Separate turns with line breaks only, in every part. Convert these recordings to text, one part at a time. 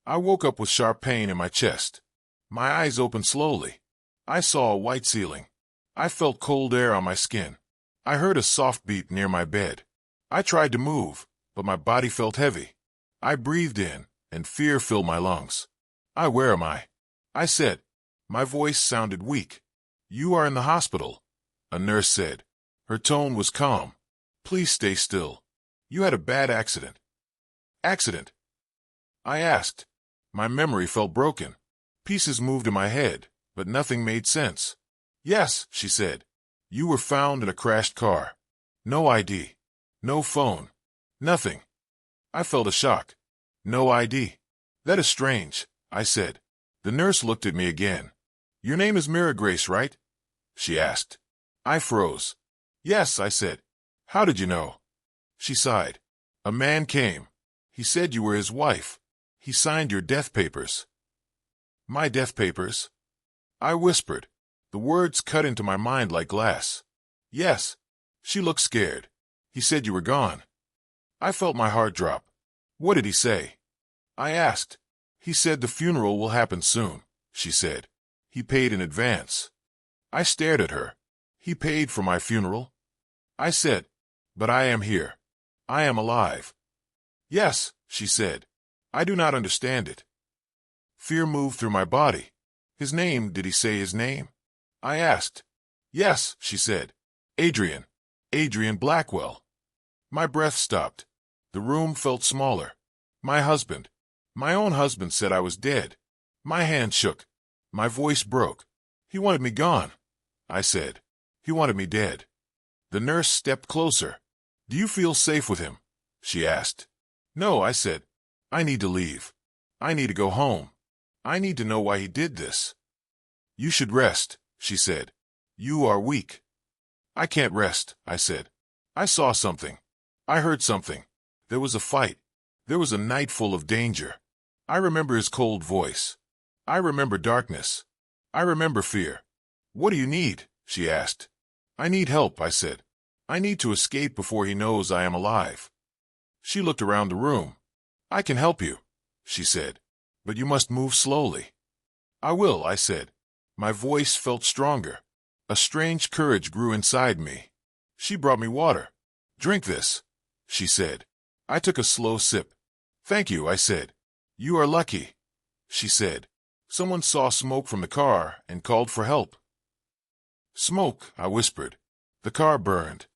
I woke up with sharp pain in my chest. My eyes opened slowly. I saw a white ceiling. I felt cold air on my skin. I heard a soft beat near my bed. I tried to move, but my body felt heavy. I breathed in, and fear filled my lungs. Where am I? I said. My voice sounded weak. You are in the hospital, a nurse said. Her tone was calm. Please stay still. You had a bad accident. Accident? I asked. My memory felt broken. Pieces moved in my head, but nothing made sense. Yes, she said. You were found in a crashed car. No ID. No phone. Nothing. I felt a shock. No ID. That is strange, I said. The nurse looked at me again. Your name is Mira Grace, right? She asked. I froze. Yes, I said. How did you know? She sighed. A man came. He said you were his wife. He signed your death papers. My death papers? I whispered. The words cut into my mind like glass. Yes. She looked scared. He said you were gone. I felt my heart drop. What did he say? I asked. He said the funeral will happen soon, she said. He paid in advance. I stared at her. He paid for my funeral? I said, but I am here. I am alive. Yes, she said. I do not understand it. Fear moved through my body. His name, did he say his name? I asked. Yes, she said. Adrian. Adrian Blackwell. My breath stopped. The room felt smaller. My husband. My own husband said I was dead. My hand shook. My voice broke. He wanted me gone, I said. He wanted me dead. The nurse stepped closer. Do you feel safe with him? She asked. No, I said. I need to leave. I need to go home. I need to know why he did this. You should rest, she said. You are weak. I can't rest, I said. I saw something. I heard something. There was a fight. There was a night full of danger. I remember his cold voice. I remember darkness. I remember fear. What do you need? She asked. I need help, I said. I need to escape before he knows I am alive. She looked around the room. I can help you, she said, but you must move slowly. I will, I said. My voice felt stronger. A strange courage grew inside me. She brought me water. Drink this, she said. I took a slow sip. Thank you, I said. You are lucky, she said. Someone saw smoke from the car and called for help. Smoke, I whispered. The car burned.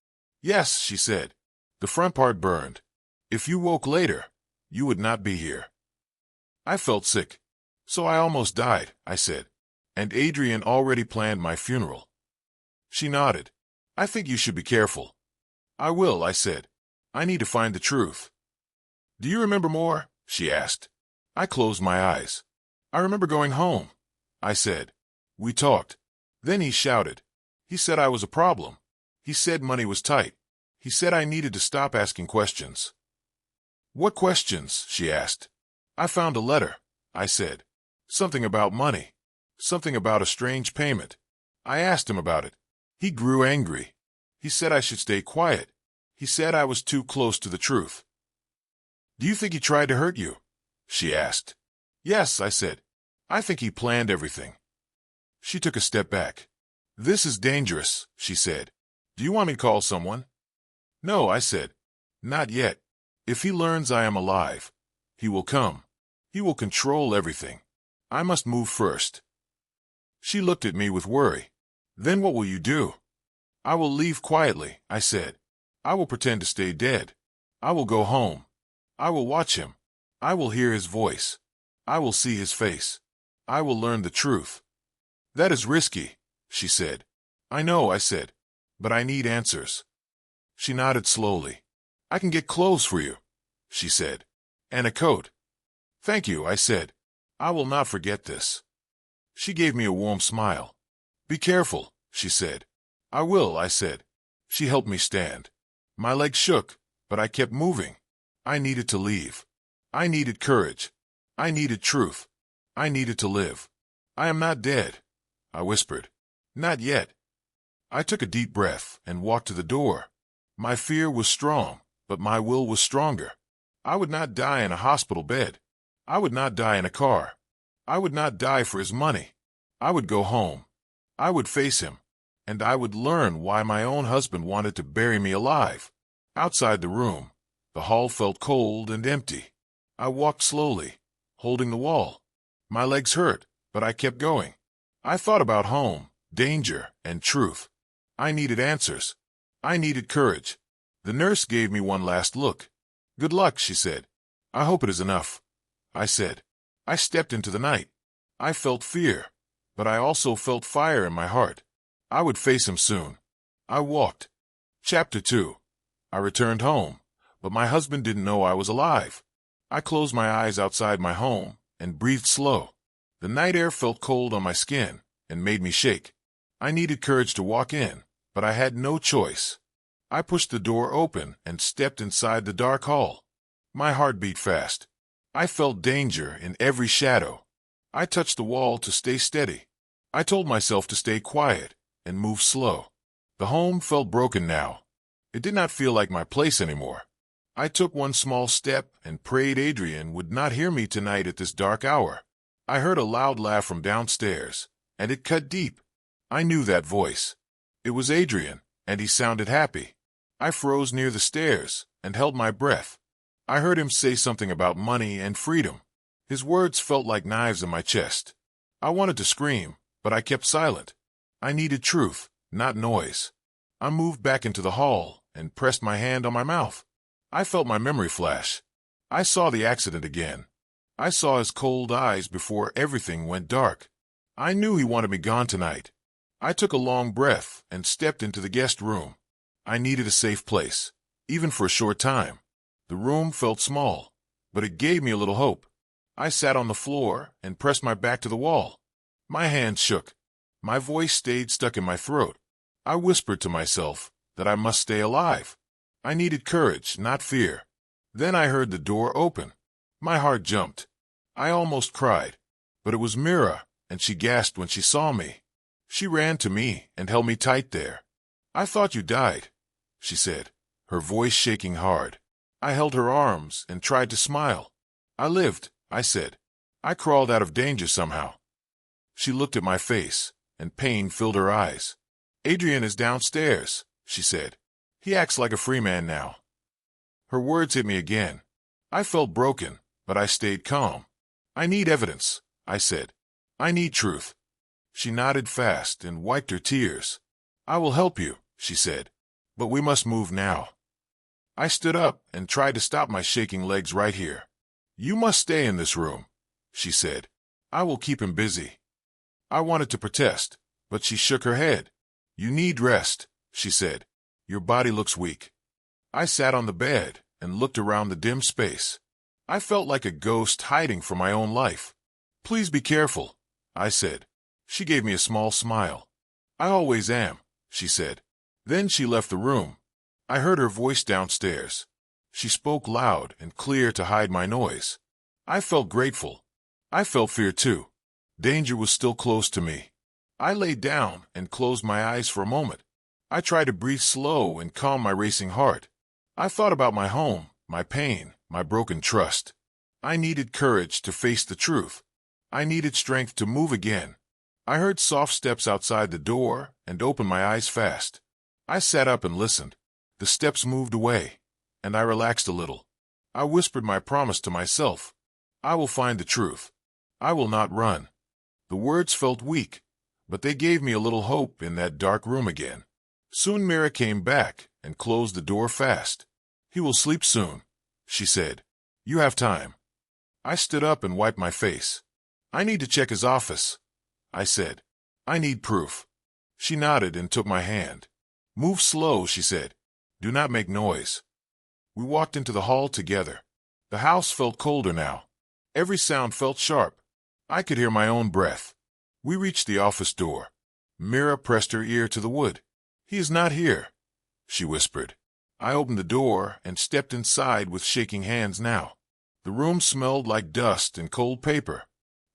Yes, she said. The front part burned. If you woke later, you would not be here. I felt sick. So I almost died, I said. And Adrian already planned my funeral. She nodded. I think you should be careful. I will, I said. I need to find the truth. Do you remember more? She asked. I closed my eyes. I remember going home, I said. We talked. Then he shouted. He said I was a problem. He said money was tight. He said I needed to stop asking questions. What questions? She asked. I found a letter, I said. Something about money. Something about a strange payment. I asked him about it. He grew angry. He said I should stay quiet. He said I was too close to the truth. Do you think he tried to hurt you? She asked. Yes, I said. I think he planned everything. She took a step back. This is dangerous, she said. Do you want me to call someone? No, I said. Not yet. If he learns I am alive, he will come. He will control everything. I must move first. She looked at me with worry. Then what will you do? I will leave quietly, I said. I will pretend to stay dead. I will go home. I will watch him. I will hear his voice. I will see his face. I will learn the truth. That is risky, she said. I know, I said. But I need answers. She nodded slowly. I can get clothes for you, she said. And a coat. Thank you, I said. I will not forget this. She gave me a warm smile. Be careful, she said. I will, I said. She helped me stand. My legs shook, but I kept moving. I needed to leave. I needed courage. I needed truth. I needed to live. I am not dead, I whispered. Not yet. I took a deep breath and walked to the door. My fear was strong, but my will was stronger. I would not die in a hospital bed. I would not die in a car. I would not die for his money. I would go home. I would face him. And I would learn why my own husband wanted to bury me alive. Outside the room, the hall felt cold and empty. I walked slowly, holding the wall. My legs hurt, but I kept going. I thought about home, danger, and truth. I needed answers. I needed courage. The nurse gave me one last look. "Good luck," she said. "I hope it is enough," I said. I stepped into the night. I felt fear, but I also felt fire in my heart. I would face him soon. I walked. Chapter 2. I returned home, but my husband didn't know I was alive. I closed my eyes outside my home and breathed slow. The night air felt cold on my skin and made me shake. I needed courage to walk in, but I had no choice. I pushed the door open and stepped inside the dark hall. My heart beat fast. I felt danger in every shadow. I touched the wall to stay steady. I told myself to stay quiet and move slow. The home felt broken now. It did not feel like my place anymore. I took one small step and prayed Adrian would not hear me tonight at this dark hour. I heard a loud laugh from downstairs, and it cut deep. I knew that voice. It was Adrian, and he sounded happy. I froze near the stairs and held my breath. I heard him say something about money and freedom. His words felt like knives in my chest. I wanted to scream, but I kept silent. I needed truth, not noise. I moved back into the hall and pressed my hand on my mouth. I felt my memory flash. I saw the accident again. I saw his cold eyes before everything went dark. I knew he wanted me gone tonight. I took a long breath and stepped into the guest room. I needed a safe place, even for a short time. The room felt small, but it gave me a little hope. I sat on the floor and pressed my back to the wall. My hands shook. My voice stayed stuck in my throat. I whispered to myself that I must stay alive. I needed courage, not fear. Then I heard the door open. My heart jumped. I almost cried, but it was Mira, and she gasped when she saw me. She ran to me and held me tight there. "I thought you died," she said, her voice shaking hard. I held her arms and tried to smile. "I lived," I said. "I crawled out of danger somehow." She looked at my face, and pain filled her eyes. "Adrian is downstairs," she said. "He acts like a free man now." Her words hit me again. I felt broken, but I stayed calm. "I need evidence," I said. "I need truth." She nodded fast and wiped her tears. "I will help you," she said, "but we must move now." I stood up and tried to stop my shaking legs right here. "You must stay in this room," she said. "I will keep him busy." I wanted to protest, but she shook her head. "You need rest," she said. "Your body looks weak." I sat on the bed and looked around the dim space. I felt like a ghost hiding from my own life. "Please be careful," I said. She gave me a small smile. "I always am," she said. Then she left the room. I heard her voice downstairs. She spoke loud and clear to hide my noise. I felt grateful. I felt fear too. Danger was still close to me. I lay down and closed my eyes for a moment. I tried to breathe slow and calm my racing heart. I thought about my home, my pain, my broken trust. I needed courage to face the truth. I needed strength to move again. I heard soft steps outside the door and opened my eyes fast. I sat up and listened. The steps moved away, and I relaxed a little. I whispered my promise to myself. I will find the truth. I will not run. The words felt weak, but they gave me a little hope in that dark room again. Soon Mira came back and closed the door fast. "He will sleep soon," she said. "You have time." I stood up and wiped my face. "I need to check his office," I said. "I need proof." She nodded and took my hand. "Move slow," she said. "Do not make noise." We walked into the hall together. The house felt colder now. Every sound felt sharp. I could hear my own breath. We reached the office door. Mira pressed her ear to the wood. "He is not here," she whispered. I opened the door and stepped inside with shaking hands now. The room smelled like dust and cold paper.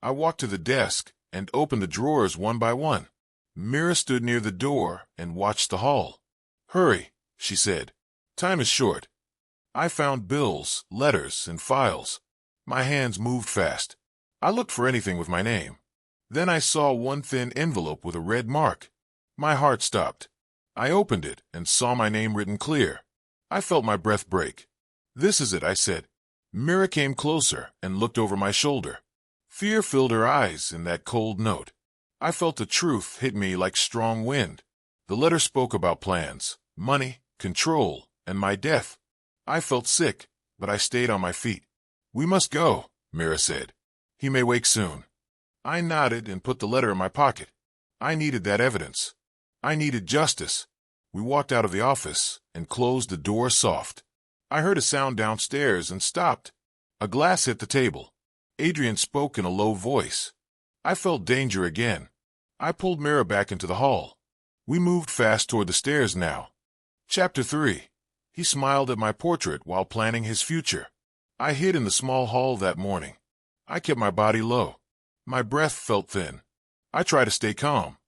I walked to the desk and opened the drawers one by one. Mira stood near the door and watched the hall. "Hurry," she said. "Time is short." I found bills, letters, and files. My hands moved fast. I looked for anything with my name. Then I saw one thin envelope with a red mark. My heart stopped. I opened it and saw my name written clear. I felt my breath break. "This is it," I said. Mira came closer and looked over my shoulder. Fear filled her eyes in that cold note. I felt the truth hit me like strong wind. The letter spoke about plans, money, control, and my death. I felt sick, but I stayed on my feet. "We must go," Mira said. "He may wake soon." I nodded and put the letter in my pocket. I needed that evidence. I needed justice. We walked out of the office and closed the door soft. I heard a sound downstairs and stopped. A glass hit the table. Adrian spoke in a low voice. I felt danger again. I pulled Mira back into the hall. We moved fast toward the stairs now. Chapter 3. He smiled at my portrait while planning his future. I hid in the small hall that morning. I kept my body low. My breath felt thin. I tried to stay calm,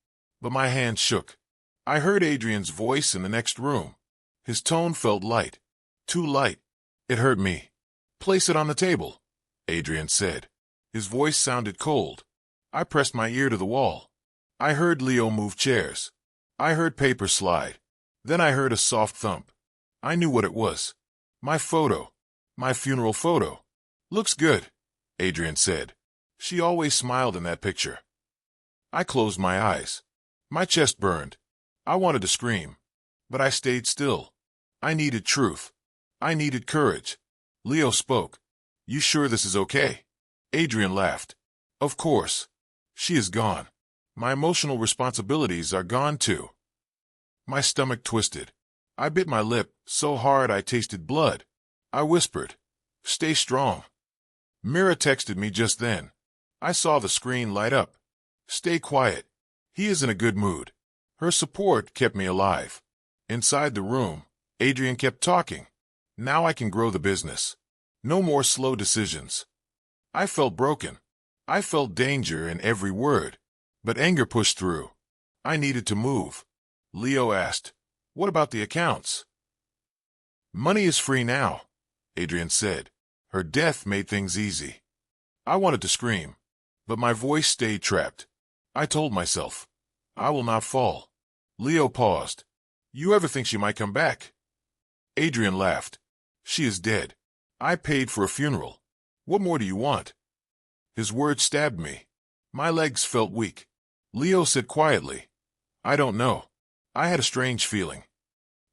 but my hands shook. I heard Adrian's voice in the next room. His tone felt light. Too light. It hurt me. "Place it on the table," Adrian said. His voice sounded cold. I pressed my ear to the wall. I heard Leo move chairs. I heard paper slide. Then I heard a soft thump. I knew what it was. My photo. My funeral photo. "Looks good," Adrian said. She always smiled in that picture. I closed my eyes. My chest burned. I wanted to scream, but I stayed still. I needed truth. I needed courage. Leo spoke. "You sure this is okay?" Adrian laughed. "Of course. She is gone. My emotional responsibilities are gone too." My stomach twisted. I bit my lip so hard I tasted blood. I whispered, "Stay strong." Mira texted me just then. I saw the screen light up. "Stay quiet. He is in a good mood." Her support kept me alive. Inside the room, Adrian kept talking. "Now I can grow the business. No more slow decisions." I felt broken. I felt danger in every word, but anger pushed through. I needed to move. Leo asked, "What about the accounts?" "Money is free now," Adrian said. Her death made things easy. I wanted to scream, but my voice stayed trapped. I told myself, "I will not fall." Leo paused. "You ever think she might come back?" Adrian laughed. "She is dead. I paid for a funeral. What more do you want?" His words stabbed me. My legs felt weak. Leo said quietly, "I don't know. I had a strange feeling."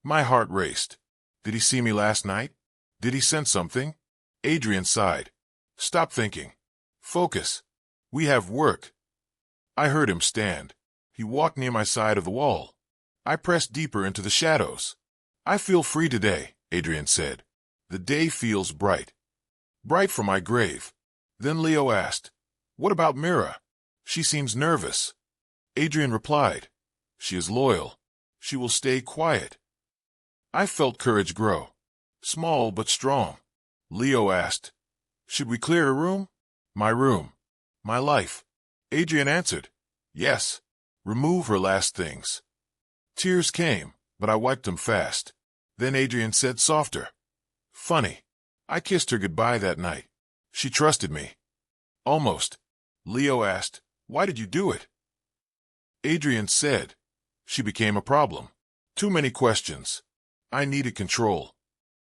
My heart raced. Did he see me last night? Did he sense something? Adrian sighed. "Stop thinking. Focus. We have work." I heard him stand. He walked near my side of the wall. I pressed deeper into the shadows. "I feel free today," Adrian said. "The day feels bright. Bright for my grave." Then Leo asked, "What about Mira? She seems nervous." Adrian replied, "She is loyal. She will stay quiet." I felt courage grow. Small but strong. Leo asked, "Should we clear a room?" "My room. My life." Adrian answered, "Yes. Remove her last things." Tears came, but I wiped them fast. Then Adrian said softer, "Funny. I kissed her goodbye that night. She trusted me." "Almost." Leo asked, "Why did you do it?" Adrian said, "She became a problem. Too many questions. I needed control."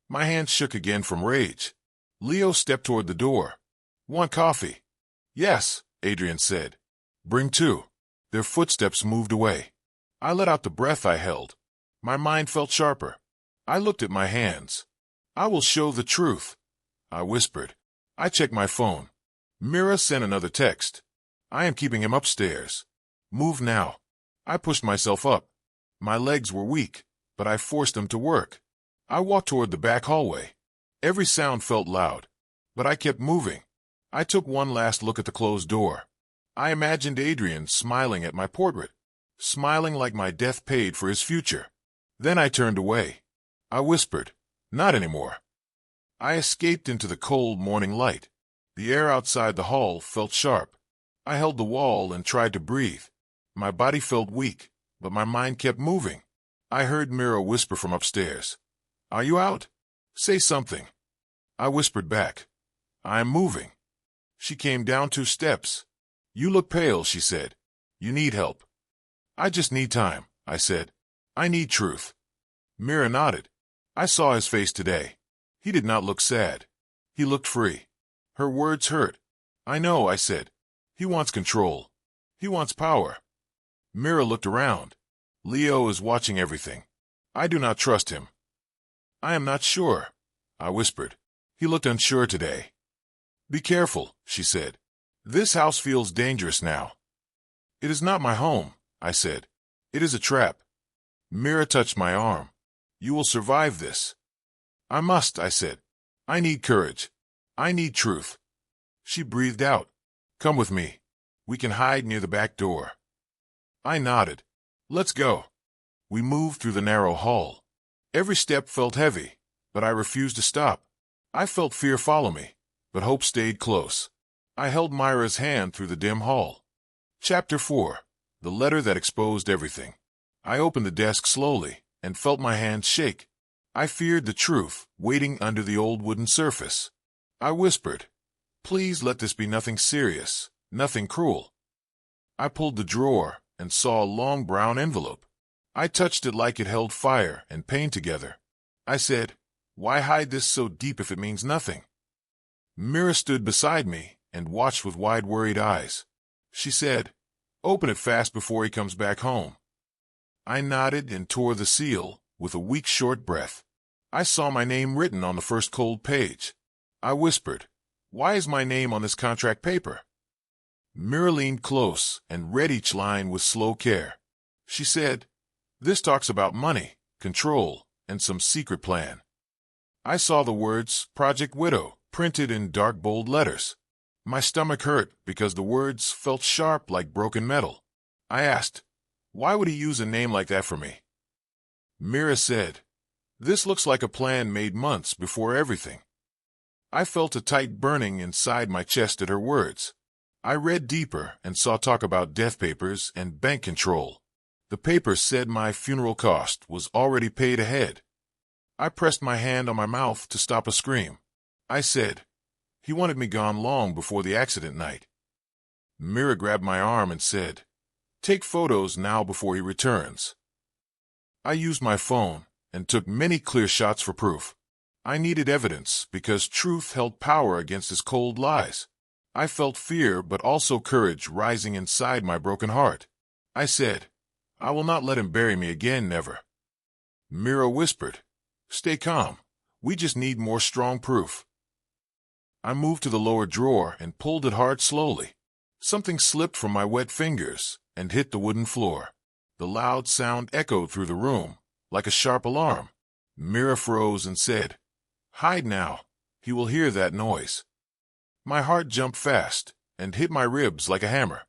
My hands shook again from rage. Leo stepped toward the door. "Want coffee?" "Yes," Adrian said. "Bring two." Their footsteps moved away. I let out the breath I held. My mind felt sharper. I looked at my hands. "I will show the truth," I whispered. I checked my phone. Mira sent another text. "I am keeping him upstairs. Move now." I pushed myself up. My legs were weak, but I forced them to work. I walked toward the back hallway. Every sound felt loud, but I kept moving. I took one last look at the closed door. I imagined Adrian smiling at my portrait, smiling like my death paid for his future. Then I turned away. I whispered, "Not anymore." I escaped into the cold morning light. The air outside the hall felt sharp. I held the wall and tried to breathe. My body felt weak, but my mind kept moving. I heard Mira whisper from upstairs, "Are you out? Say something." I whispered back, I am moving. She came down 2 steps. You look pale, she said. You need help. I just need time, I said. I need truth. Mira nodded. I saw his face today. He did not look sad. He looked free. Her words hurt. I know, I said. He wants control. He wants power. Mira looked around. Leo is watching everything. I do not trust him. I am not sure, I whispered. He looked unsure today. Be careful, she said. This house feels dangerous now. It is not my home, I said. It is a trap. Mira touched my arm. You will survive this. I must, I said. I need courage. I need truth. She breathed out. Come with me. We can hide near the back door. I nodded. Let's go. We moved through the narrow hall. Every step felt heavy, but I refused to stop. I felt fear follow me, but hope stayed close. I held Myra's hand through the dim hall. Chapter 4. The Letter That Exposed Everything. I opened the desk slowly and felt my hands shake. I feared the truth waiting under the old wooden surface. I whispered, please let this be nothing serious, nothing cruel. I pulled the drawer and saw a long brown envelope. I touched it like it held fire and pain together. I said, why hide this so deep if it means nothing? Mira stood beside me and watched with wide, worried eyes. She said, open it fast before he comes back home. I nodded and tore the seal with a weak, short breath. I saw my name written on the first cold page. I whispered, why is my name on this contract paper? Mira leaned close and read each line with slow care. She said, this talks about money, control, and some secret plan. I saw the words Project Widow printed in dark, bold letters. My stomach hurt because the words felt sharp like broken metal. I asked, why would he use a name like that for me? Mira said, this looks like a plan made months before everything. I felt a tight burning inside my chest at her words. I read deeper and saw talk about death papers and bank control. The papers said my funeral cost was already paid ahead. I pressed my hand on my mouth to stop a scream. I said, he wanted me gone long before the accident night. Mira grabbed my arm and said, take photos now before he returns. I used my phone and took many clear shots for proof. I needed evidence because truth held power against his cold lies. I felt fear but also courage rising inside my broken heart. I said, I will not let him bury me again, never. Mira whispered, stay calm. We just need more strong proof. I moved to the lower drawer and pulled it hard slowly. Something slipped from my wet fingers and hit the wooden floor. The loud sound echoed through the room, like a sharp alarm. Mira froze and said, hide now. He will hear that noise. My heart jumped fast and hit my ribs like a hammer.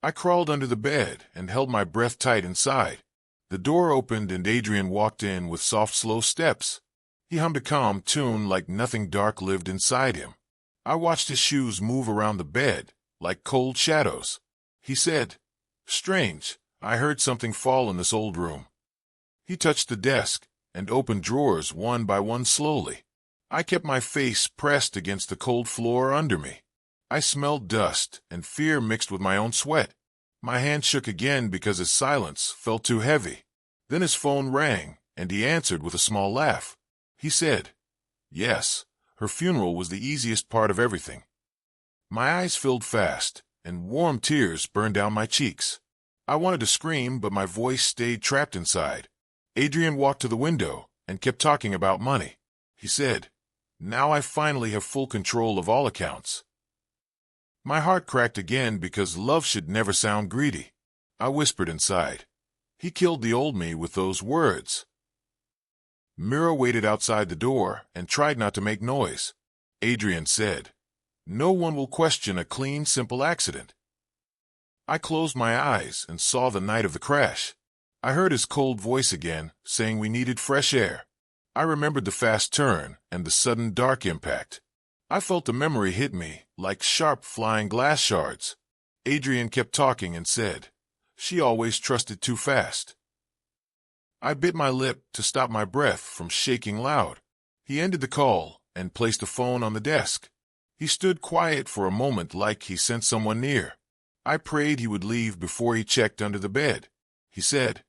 I crawled under the bed and held my breath tight inside. The door opened and Adrian walked in with soft, slow steps. He hummed a calm tune like nothing dark lived inside him. I watched his shoes move around the bed like cold shadows. He said, strange, I heard something fall in this old room. He touched the desk and opened drawers one by one slowly. I kept my face pressed against the cold floor under me. I smelled dust and fear mixed with my own sweat. My hand shook again because his silence felt too heavy. Then his phone rang, and he answered with a small laugh. He said, yes, her funeral was the easiest part of everything. My eyes filled fast, and warm tears burned down my cheeks. I wanted to scream, but my voice stayed trapped inside. Adrian walked to the window and kept talking about money. He said, now I finally have full control of all accounts. My heart cracked again because love should never sound greedy. I whispered inside, he killed the old me with those words. Mira waited outside the door and tried not to make noise. Adrian said, no one will question a clean, simple accident. I closed my eyes and saw the night of the crash. I heard his cold voice again, saying we needed fresh air. I remembered the fast turn and the sudden dark impact. I felt the memory hit me like sharp flying glass shards. Adrian kept talking and said, she always trusted too fast. I bit my lip to stop my breath from shaking loud. He ended the call and placed the phone on the desk. He stood quiet for a moment like he sensed someone near. I prayed he would leave before he checked under the bed. He said,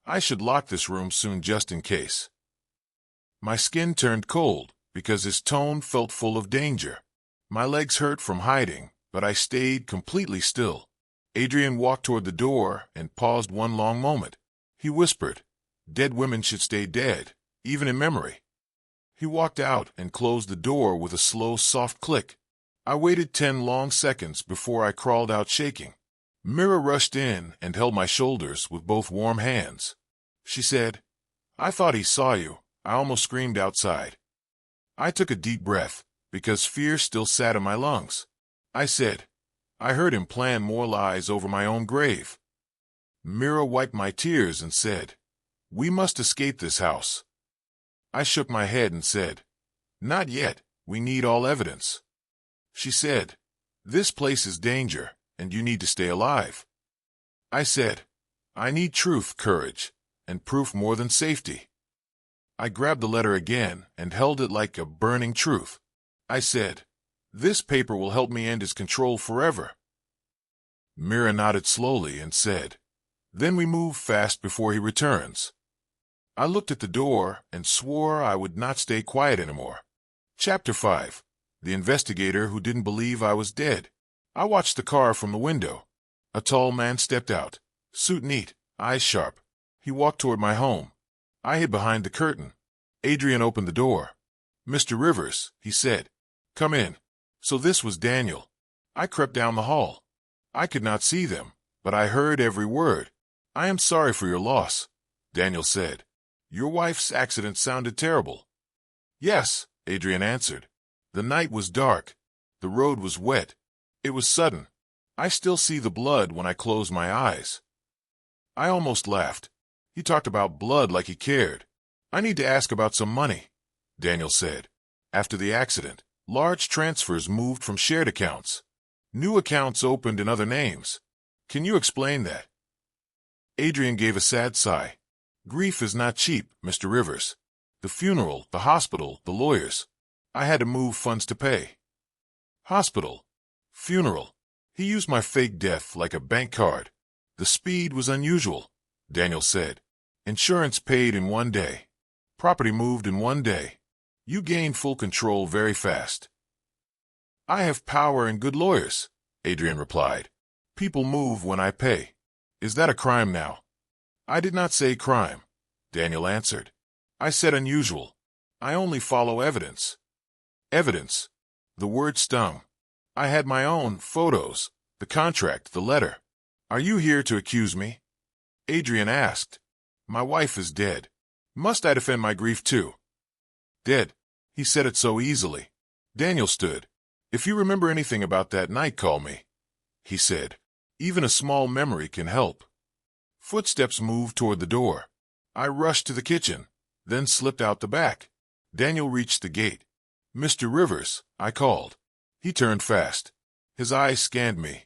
"I should lock this room soon just in case." My skin turned cold because his tone felt full of danger. My legs hurt from hiding, but I stayed completely still. Adrian walked toward the door and paused one long moment. He whispered, "Dead women should stay dead, even in memory." He walked out and closed the door with a slow, soft click. I waited 10 long seconds before I crawled out shaking. Mira rushed in and held my shoulders with both warm hands. She said, "I thought he saw you." I almost screamed outside. I took a deep breath, because fear still sat in my lungs. I said, "I heard him plan more lies over my own grave." Mira wiped my tears and said, "We must escape this house." I shook my head and said, "Not yet, we need all evidence." She said, "This place is danger, and you need to stay alive." I said, "I need truth, courage, and proof more than safety." I grabbed the letter again and held it like a burning truth. I said, "This paper will help me end his control forever." Mira nodded slowly and said, "Then we move fast before he returns." I looked at the door and swore I would not stay quiet anymore. Chapter 5. The investigator who didn't believe I was dead. I watched the car from the window. A tall man stepped out, suit neat, eyes sharp. He walked toward my home. I hid behind the curtain. Adrian opened the door. "Mr. Rivers," he said, "come in." So this was Daniel. I crept down the hall. I could not see them, but I heard every word. "I am sorry for your loss," Daniel said. "Your wife's accident sounded terrible." "Yes," Adrian answered. "The night was dark. The road was wet. It was sudden. I still see the blood when I close my eyes." I almost laughed. He talked about blood like he cared. "I need to ask about some money," Daniel said. "After the accident, large transfers moved from shared accounts. New accounts opened in other names. Can you explain that?" Adrian gave a sad sigh. "Grief is not cheap, Mr. Rivers. The funeral, the hospital, the lawyers. I had to move funds to pay." Hospital. Funeral. He used my fake death like a bank card. The speed was unusual, Daniel said. "Insurance paid in 1 day. Property moved in 1 day. You gained full control very fast." "I have power and good lawyers," Adrian replied. "People move when I pay. Is that a crime now?" "I did not say crime," Daniel answered. "I said unusual. I only follow evidence." Evidence. The word stung. I had my own photos, the contract, the letter. "Are you here to accuse me?" Adrian asked. "My wife is dead. Must I defend my grief too?" "Dead." He said it so easily. Daniel stood. "If you remember anything about that night, call me," he said. "Even a small memory can help." Footsteps moved toward the door. I rushed to the kitchen, then slipped out the back. Daniel reached the gate. "Mr. Rivers," I called. He turned fast. His eyes scanned me.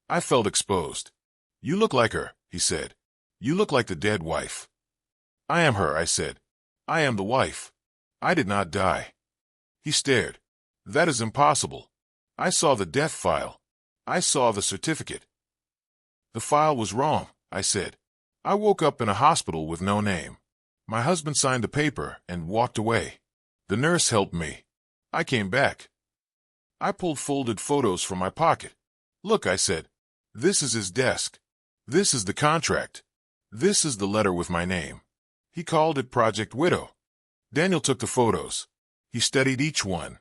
I felt exposed. "You look like her," he said. "You look like the dead wife." "I am her," I said. "I am the wife. I did not die." He stared. "That is impossible. I saw the death file. I saw the certificate." "The file was wrong," I said. "I woke up in a hospital with no name. My husband signed the paper and walked away. The nurse helped me. I came back." I pulled folded photos from my pocket. "Look," I said. "This is his desk. This is the contract. This is the letter with my name." He called it Project Widow. Daniel took the photos. He studied each one.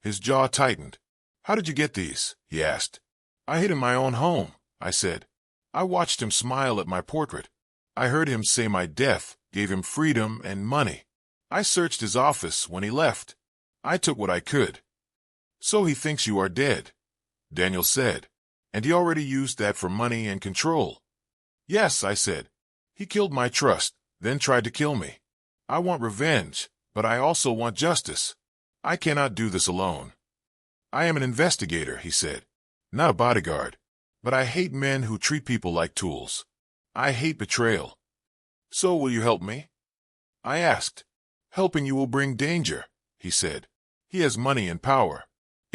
His jaw tightened. "How did you get these?" he asked. "I hid in my own home," I said. I watched him smile at my portrait. I heard him say my death gave him freedom and money. I searched his office when he left. I took what I could. "So he thinks you are dead," Daniel said. "And he already used that for money and control." "Yes," I said. "He killed my trust, then tried to kill me. I want revenge, but I also want justice. I cannot do this alone." "I am an investigator," he said. "Not a bodyguard. But I hate men who treat people like tools. I hate betrayal." "So will you help me?" I asked. "Helping you will bring danger," he said. "He has money and power.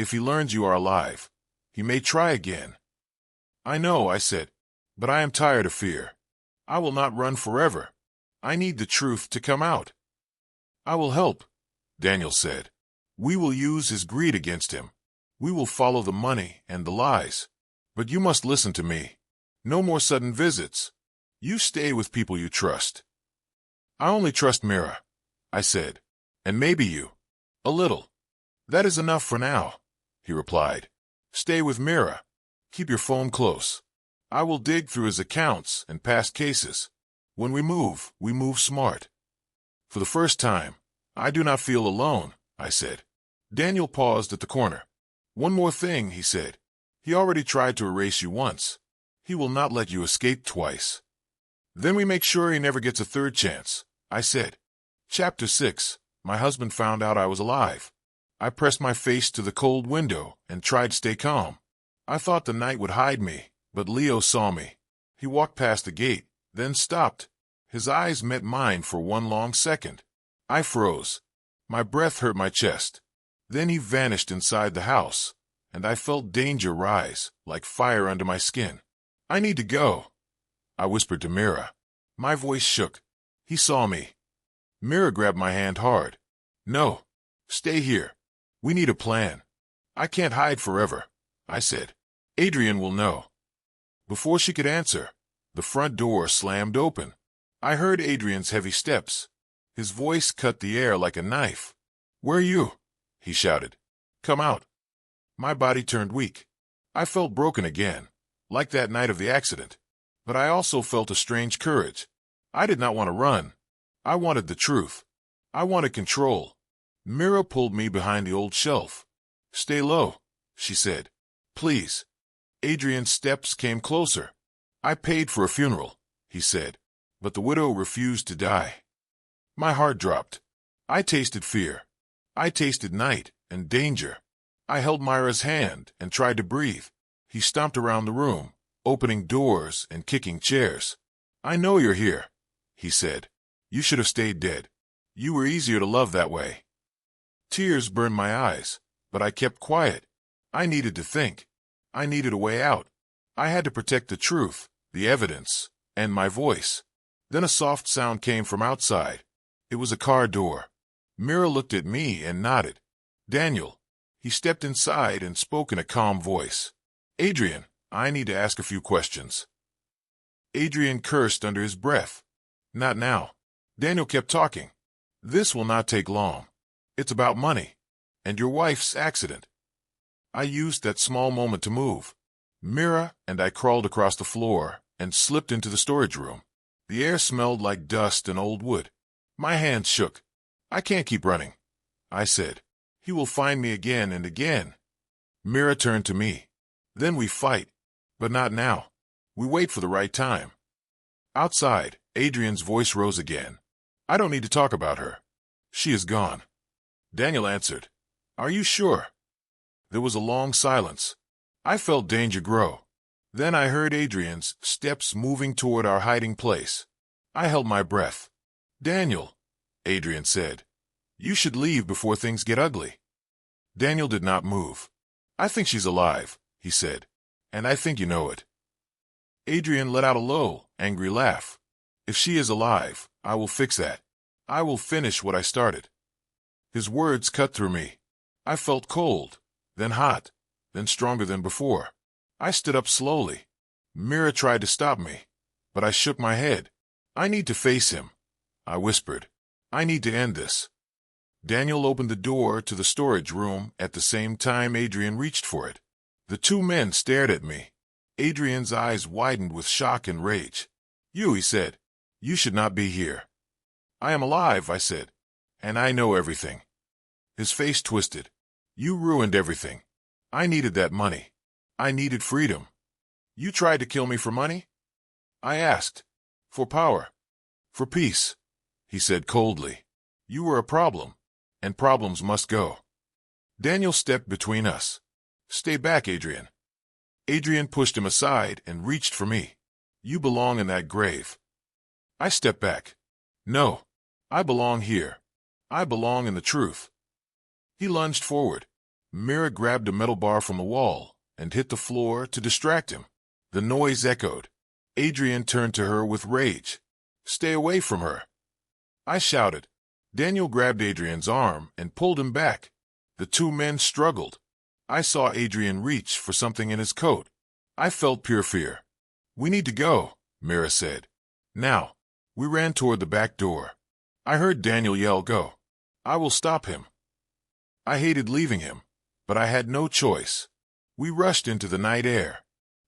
If he learns you are alive, he may try again. I know, I said, but I am tired of fear. I will not run forever. I need the truth to come out. I will help, Daniel said. We will use his greed against him. We will follow the money and the lies. But you must listen to me. No more sudden visits. You stay with people you trust. I only trust Mira, I said. And maybe you. A little. That is enough for now, he replied. Stay with Mira. Keep your phone close. I will dig through his accounts and past cases. When we move smart. For the first time, I do not feel alone, I said. Daniel paused at the corner. One more thing, he said. He already tried to erase you once. He will not let you escape twice. Then we make sure he never gets a third chance, I said. Chapter 6. My husband found out I was alive. I pressed my face to the cold window and tried to stay calm. I thought the night would hide me, but Leo saw me. He walked past the gate, then stopped. His eyes met mine for one long second. I froze. My breath hurt my chest. Then he vanished inside the house, and I felt danger rise, like fire under my skin. I need to go, I whispered to Mira. My voice shook. He saw me. Mira grabbed my hand hard. No, stay here. We need a plan. I can't hide forever, I said. Adrian will know. Before she could answer, the front door slammed open. I heard Adrian's heavy steps. His voice cut the air like a knife. Where are you? He shouted. Come out. My body turned weak. I felt broken again, like that night of the accident. But I also felt a strange courage. I did not want to run. I wanted the truth. I wanted control. Mira pulled me behind the old shelf. Stay low, she said. Please. Adrian's steps came closer. I paid for a funeral, he said, but the widow refused to die. My heart dropped. I tasted fear. I tasted night and danger. I held Myra's hand and tried to breathe. He stomped around the room, opening doors and kicking chairs. I know you're here, he said. You should have stayed dead. You were easier to love that way. Tears burned my eyes, but I kept quiet. I needed to think. I needed a way out. I had to protect the truth, the evidence, and my voice. Then a soft sound came from outside. It was a car door. Mira looked at me and nodded. Daniel. He stepped inside and spoke in a calm voice. Adrian, I need to ask a few questions. Adrian cursed under his breath. Not now. Daniel kept talking. This will not take long. It's about money. And your wife's accident. I used that small moment to move. Mira and I crawled across the floor and slipped into the storage room. The air smelled like dust and old wood. My hands shook. I can't keep running, I said. He will find me again and again. Mira turned to me. Then we fight. But not now. We wait for the right time. Outside, Adrian's voice rose again. I don't need to talk about her. She is gone. Daniel answered. Are you sure? There was a long silence. I felt danger grow. Then I heard Adrian's steps moving toward our hiding place. I held my breath. Daniel, Adrian said, you should leave before things get ugly. Daniel did not move. I think she's alive, he said, and I think you know it. Adrian let out a low, angry laugh. If she is alive, I will fix that. I will finish what I started. His words cut through me. I felt cold, then hot, then stronger than before. I stood up slowly. Mira tried to stop me, but I shook my head. I need to face him, I whispered. I need to end this. Daniel opened the door to the storage room at the same time Adrian reached for it. The two men stared at me. Adrian's eyes widened with shock and rage. You, he said. You should not be here. I am alive, I said, and I know everything. His face twisted. You ruined everything. I needed that money. I needed freedom. You tried to kill me for money? I asked. For power. For peace. He said coldly. You were a problem, and problems must go. Daniel stepped between us. Stay back, Adrian. Adrian pushed him aside and reached for me. You belong in that grave. I stepped back. No, I belong here. I belong in the truth. He lunged forward. Mira grabbed a metal bar from the wall and hit the floor to distract him. The noise echoed. Adrian turned to her with rage. "Stay away from her!" I shouted. Daniel grabbed Adrian's arm and pulled him back. The two men struggled. I saw Adrian reach for something in his coat. I felt pure fear. "We need to go," Mira said. "Now." We ran toward the back door. I heard Daniel yell, "Go! I will stop him." I hated leaving him, but I had no choice. We rushed into the night air.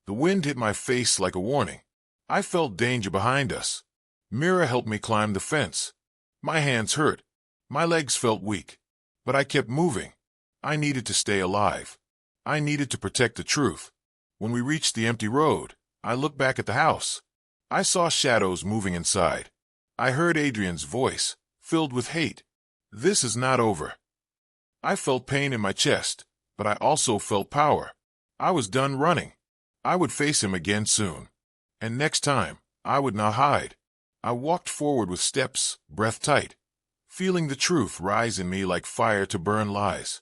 The wind hit my face like a warning. I felt danger behind us. Mira helped me climb the fence. My hands hurt. My legs felt weak. But I kept moving. I needed to stay alive. I needed to protect the truth. When we reached the empty road, I looked back at the house. I saw shadows moving inside. I heard Adrian's voice, filled with hate. "This is not over." I felt pain in my chest, but I also felt power. I was done running. I would face him again soon. And next time, I would not hide. I walked forward with steps, breath tight, feeling the truth rise in me like fire to burn lies.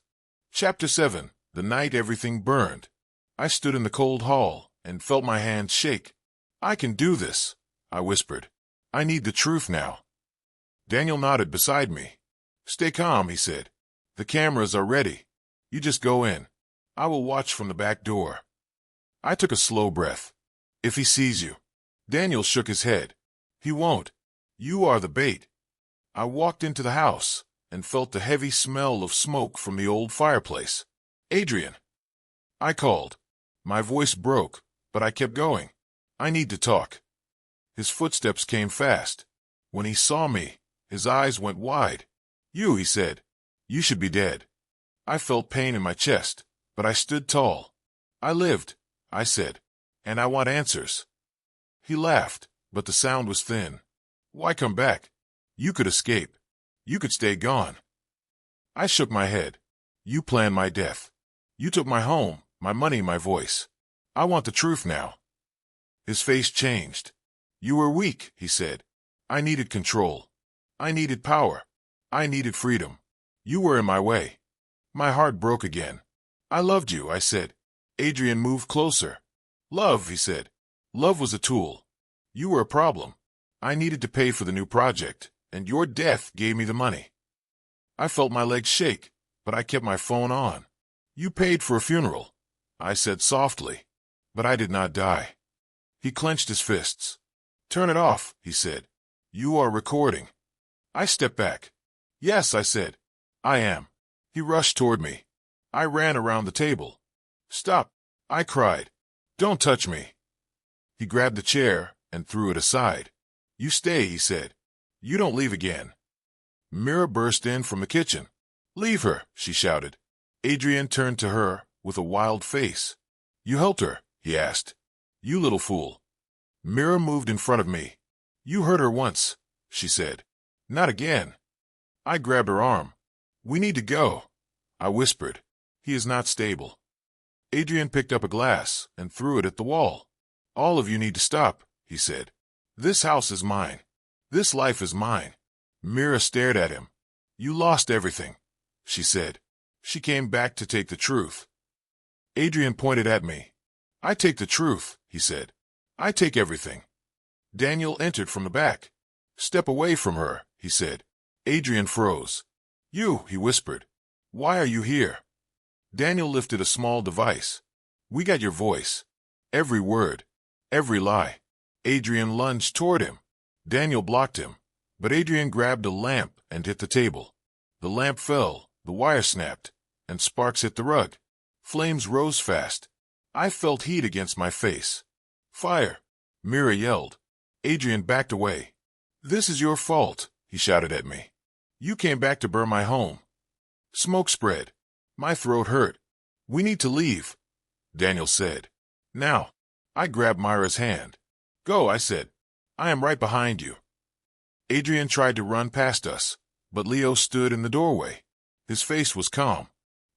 Chapter 7. The night everything burned. I stood in the cold hall and felt my hands shake. "I can do this," I whispered. "I need the truth now." Daniel nodded beside me. "Stay calm," he said. "The cameras are ready. You just go in. I will watch from the back door." I took a slow breath. "If he sees you." Daniel shook his head. "He won't. You are the bait." I walked into the house and felt the heavy smell of smoke from the old fireplace. "Adrian!" I called. My voice broke, but I kept going. "I need to talk." His footsteps came fast. When he saw me, his eyes went wide. "You," he said. "You should be dead." I felt pain in my chest, but I stood tall. "I lived," I said, "and I want answers." He laughed, but the sound was thin. "Why come back? You could escape. You could stay gone." I shook my head. "You planned my death. You took my home, my money, my voice. I want the truth now." His face changed. "You were weak," he said. "I needed control. I needed power. I needed freedom. You were in my way." My heart broke again. "I loved you," I said. Adrian moved closer. "Love," he said. "Love was a tool. You were a problem. I needed to pay for the new project, and your death gave me the money." I felt my legs shake, but I kept my phone on. "You paid for a funeral," I said softly, "but I did not die." He clenched his fists. "Turn it off," he said. "You are recording." I stepped back. "Yes," I said. "I am." He rushed toward me. I ran around the table. "Stop," I cried. "Don't touch me." He grabbed the chair and threw it aside. "You stay," he said. "You don't leave again." Mira burst in from the kitchen. "Leave her," she shouted. Adrian turned to her with a wild face. "You helped her?" he asked. "You little fool." Mira moved in front of me. "You hurt her once," she said. "Not again." I grabbed her arm. "We need to go," I whispered. "He is not stable." Adrian picked up a glass and threw it at the wall. "All of you need to stop," he said. "This house is mine. This life is mine." Mira stared at him. "You lost everything," she said. She came back to take the truth. Adrian pointed at me. "I take the truth," he said. "I take everything." Daniel entered from the back. "Step away from her," he said. Adrian froze. "You," he whispered. "Why are you here?" Daniel lifted a small device. "We got your voice. Every word. Every lie." Adrian lunged toward him. Daniel blocked him, but Adrian grabbed a lamp and hit the table. The lamp fell, the wire snapped, and sparks hit the rug. Flames rose fast. I felt heat against my face. "Fire!" Mira yelled. Adrian backed away. "This is your fault," he shouted at me. "You came back to burn my home." Smoke spread. My throat hurt. "We need to leave," Daniel said. "Now." I grabbed Myra's hand. "Go," I said. "I am right behind you." Adrian tried to run past us, but Leo stood in the doorway. His face was calm.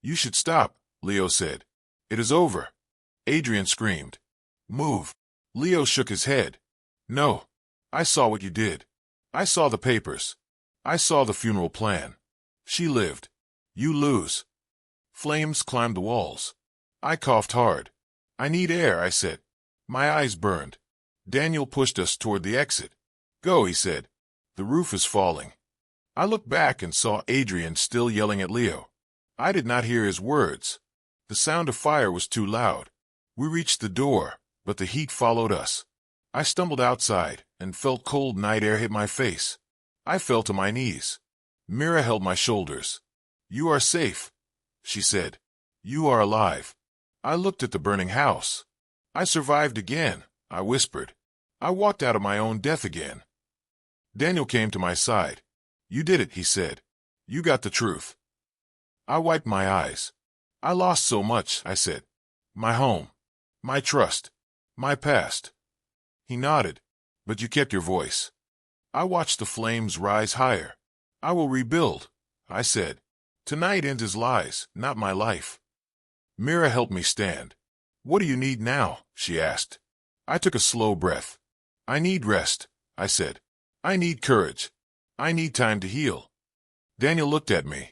"You should stop," Leo said. "It is over." Adrian screamed. "Move." Leo shook his head. "No. I saw what you did. I saw the papers. I saw the funeral plan. She lived. You lose." Flames climbed the walls. I coughed hard. I need air, I said. My eyes burned. Daniel pushed us toward the exit. Go, he said. The roof is falling. I looked back and saw Adrian still yelling at Leo. I did not hear his words. The sound of fire was too loud. We reached the door, but the heat followed us. I stumbled outside and felt cold night air hit my face. I fell to my knees. Mira held my shoulders. You are safe, she said. You are alive. I looked at the burning house. I survived again, I whispered. I walked out of my own death again. Daniel came to my side. You did it, he said. You got the truth. I wiped my eyes. I lost so much, I said. My home, my trust, my past. He nodded. But you kept your voice. I watched the flames rise higher. I will rebuild, I said. Tonight ends his lies, not my life. Mira helped me stand. What do you need now? She asked. I took a slow breath. I need rest, I said. I need courage. I need time to heal. Daniel looked at me.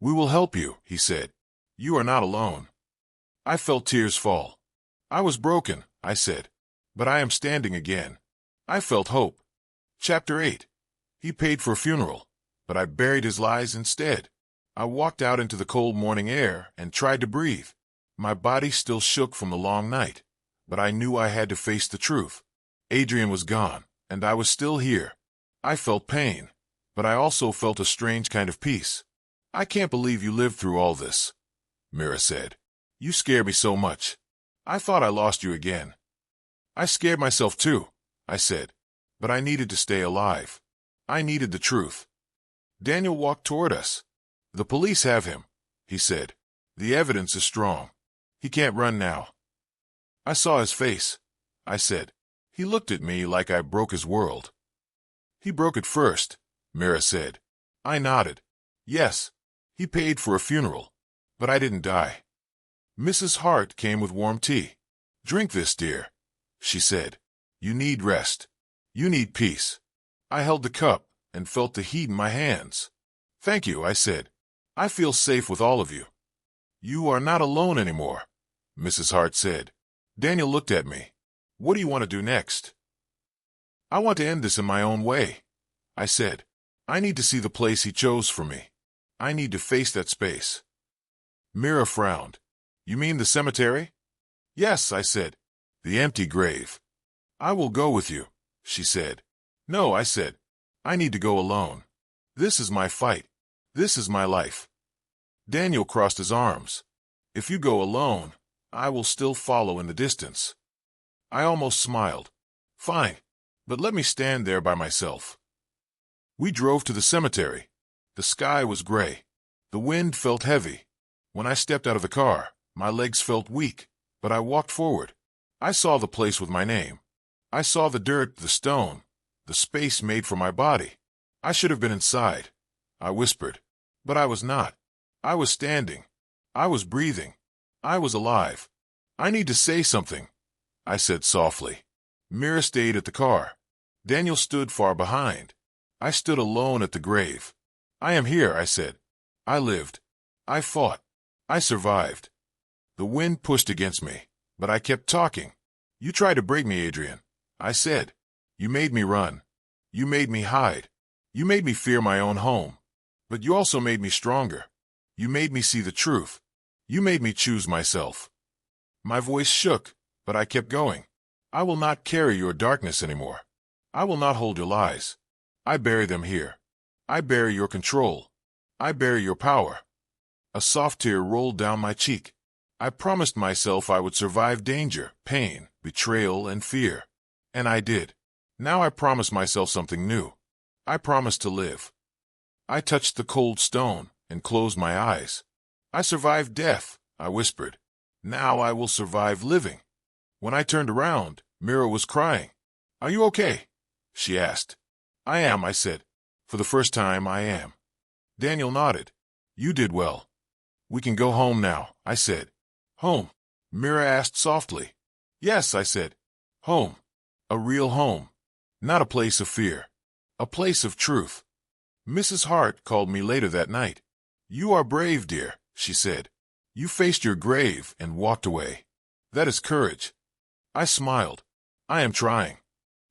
We will help you, he said. You are not alone. I felt tears fall. I was broken, I said. But I am standing again. I felt hope. Chapter 8. He paid for a funeral, but I buried his lies instead. I walked out into the cold morning air and tried to breathe. My body still shook from the long night, but I knew I had to face the truth. Adrian was gone, and I was still here. I felt pain, but I also felt a strange kind of peace. I can't believe you lived through all this, Mira said. You scare me so much. I thought I lost you again. I scared myself too, I said, but I needed to stay alive. I needed the truth. Daniel walked toward us. The police have him, he said. The evidence is strong. He can't run now. I saw his face, I said. He looked at me like I broke his world. He broke it first, Mira said. I nodded. Yes, he paid for a funeral, but I didn't die. Mrs. Hart came with warm tea. Drink this, dear, she said. You need rest. You need peace. I held the cup and felt the heat in my hands. Thank you, I said. I feel safe with all of you. You are not alone anymore, Mrs. Hart said. Daniel looked at me. What do you want to do next? I want to end this in my own way, I said. I need to see the place he chose for me. I need to face that space. Mira frowned. You mean the cemetery? Yes, I said. The empty grave. I will go with you, she said. No, I said. I need to go alone. This is my fight. This is my life. Daniel crossed his arms. If you go alone, I will still follow in the distance. I almost smiled. Fine, but let me stand there by myself. We drove to the cemetery. The sky was gray. The wind felt heavy. When I stepped out of the car, my legs felt weak, but I walked forward. I saw the place with my name. I saw the dirt, the stone, the space made for my body. I should have been inside, I whispered. But I was not. I was standing. I was breathing. I was alive. I need to say something, I said softly. Mira stayed at the car. Daniel stood far behind. I stood alone at the grave. I am here, I said. I lived. I fought. I survived. The wind pushed against me, but I kept talking. You tried to break me, Adrian, I said. You made me run. You made me hide. You made me fear my own home. But you also made me stronger. You made me see the truth. You made me choose myself. My voice shook, but I kept going. I will not carry your darkness anymore. I will not hold your lies. I bury them here. I bury your control. I bury your power. A soft tear rolled down my cheek. I promised myself I would survive danger, pain, betrayal, and fear. And I did. Now I promise myself something new. I promise to live. I touched the cold stone and closed my eyes. I survived death, I whispered. Now I will survive living. When I turned around, Mira was crying. Are you okay? She asked. I am, I said. For the first time, I am. Daniel nodded. You did well. We can go home now, I said. Home? Mira asked softly. Yes, I said. Home. A real home. Not a place of fear. A place of truth. Mrs. Hart called me later that night. You are brave, dear, she said. You faced your grave and walked away. That is courage. I smiled. I am trying.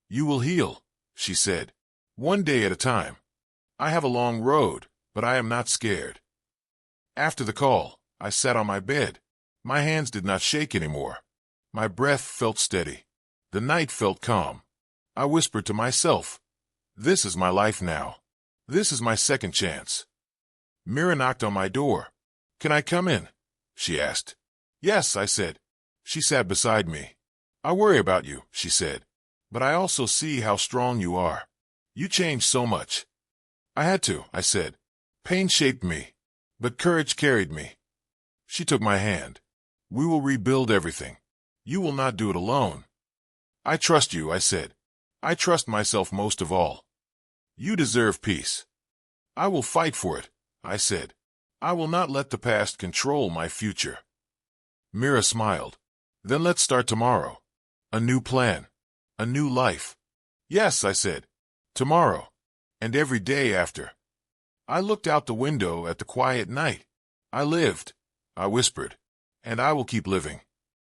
You will heal, she said. One day at a time. I have a long road, but I am not scared. After the call, I sat on my bed. My hands did not shake anymore. My breath felt steady. The night felt calm. I whispered to myself, this is my life now. This is my second chance. Mira knocked on my door. Can I come in? She asked. Yes, I said. She sat beside me. I worry about you, she said. But I also see how strong you are. You changed so much. I had to, I said. Pain shaped me, but courage carried me. She took my hand. We will rebuild everything. You will not do it alone. I trust you, I said. I trust myself most of all. You deserve peace. I will fight for it, I said. I will not let the past control my future. Mira smiled. Then let's start tomorrow. A new plan. A new life. Yes, I said. Tomorrow. And every day after. I looked out the window at the quiet night. I lived, I whispered, and I will keep living.